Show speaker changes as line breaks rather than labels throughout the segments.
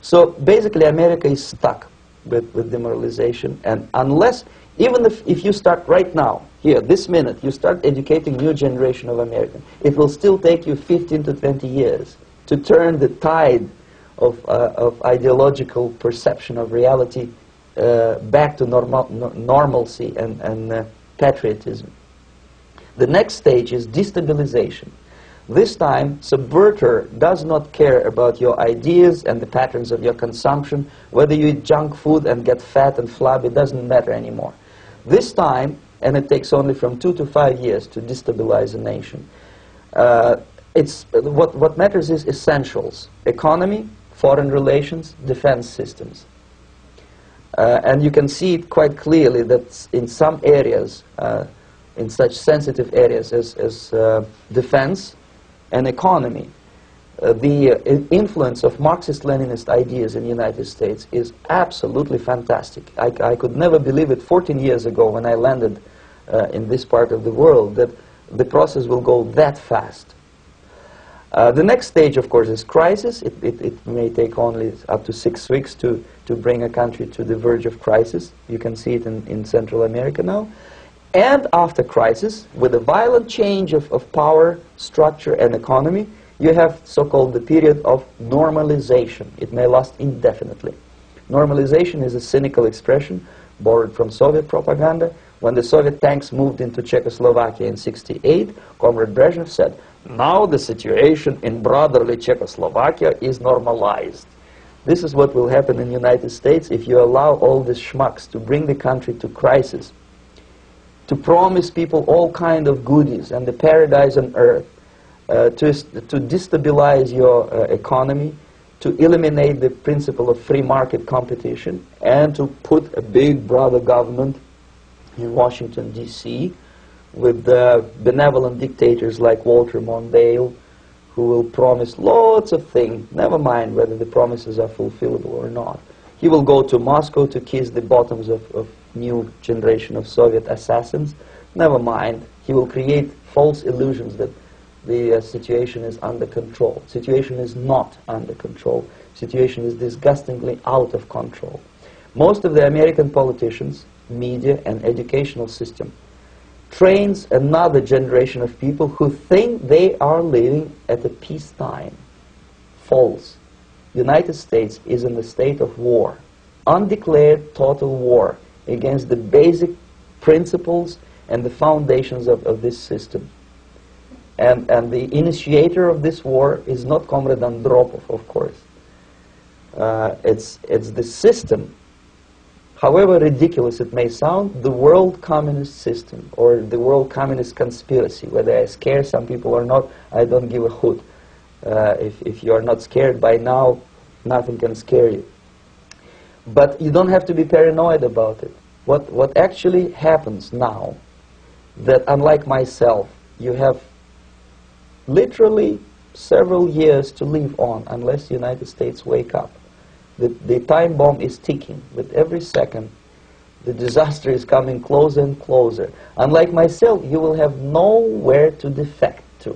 So basically America is stuck with demoralization, and unless, even if you start right now, here, this minute, you start educating new generation of Americans, it will still take you 15 to 20 years to turn the tide of ideological perception of reality back to normalcy and patriotism. The next stage is destabilization. This time, subverter does not care about your ideas and the patterns of your consumption. Whether you eat junk food and get fat and flabby, it doesn't matter anymore. This time, and it takes only from 2 to 5 years to destabilize a nation, what matters is essentials: economy, foreign relations, defense systems. And you can see it quite clearly that in some areas, in such sensitive areas as defense and economy, the influence of Marxist-Leninist ideas in the United States is absolutely fantastic. I could never believe it 14 years ago when I landed in this part of the world that the process will go that fast. The next stage, of course, is crisis. It may take only up to 6 weeks to bring a country to the verge of crisis. You can see it in Central America now. And after crisis, with a violent change of power, structure, and economy, you have so-called the period of normalization. It may last indefinitely. Normalization is a cynical expression borrowed from Soviet propaganda. When the Soviet tanks moved into Czechoslovakia in '68, Comrade Brezhnev said, "Now the situation in brotherly Czechoslovakia is normalized." This is what will happen in the United States if you allow all these schmucks to bring the country to crisis, to promise people all kind of goodies and the paradise on earth, to destabilize your economy, to eliminate the principle of free market competition, and to put a big brother government in Washington, D.C., with benevolent dictators like Walter Mondale, who will promise lots of things, never mind whether the promises are fulfillable or not. He will go to Moscow to kiss the bottoms of new generation of Soviet assassins, never mind. He will create false illusions that the situation is under control. Situation is not under control. Situation is disgustingly out of control. Most of the American politicians, media, and educational system trains another generation of people who think they are living at a peacetime. False. United States is in a state of war, undeclared total war against the basic principles and the foundations of this system. And the initiator of this war is not Comrade Andropov, of course. It's the system. However ridiculous it may sound, the world communist system or the world communist conspiracy, whether I scare some people or not, I don't give a hoot. If you are not scared by now, nothing can scare you. But you don't have to be paranoid about it. What actually happens now, that unlike myself, you have literally several years to live on unless the United States wake up. The time bomb is ticking. With every second, the disaster is coming closer and closer. Unlike myself, you will have nowhere to defect to,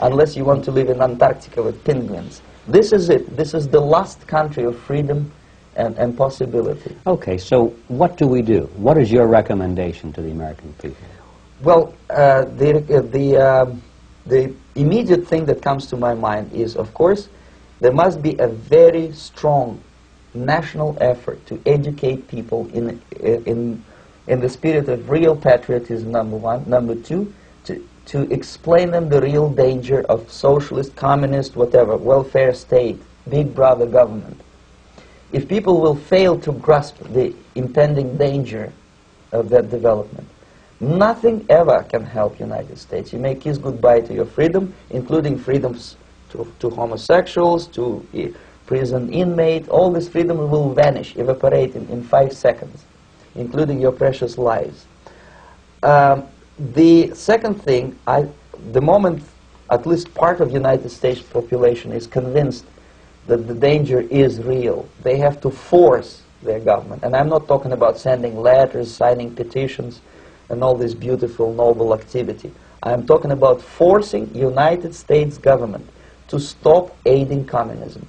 unless you want to live in Antarctica with penguins. This is it. This is the last country of freedom and possibility.
Okay, so what do we do? What is your recommendation to the American people?
Well, the immediate thing that comes to my mind is, of course, there must be a very strong national effort to educate people in the spirit of real patriotism, number one. Number two, to explain them the real danger of socialist, communist, whatever, welfare state, big brother government. If people will fail to grasp the impending danger of that development, nothing ever can help United States. You may kiss goodbye to your freedom, including freedoms to homosexuals, to prison inmate. All this freedom will vanish, evaporate in 5 seconds, including your precious lives. The second thing, the moment at least part of the United States population is convinced that the danger is real, they have to force their government. And I'm not talking about sending letters, signing petitions, and all this beautiful, noble activity. I'm talking about forcing United States government to stop aiding communism.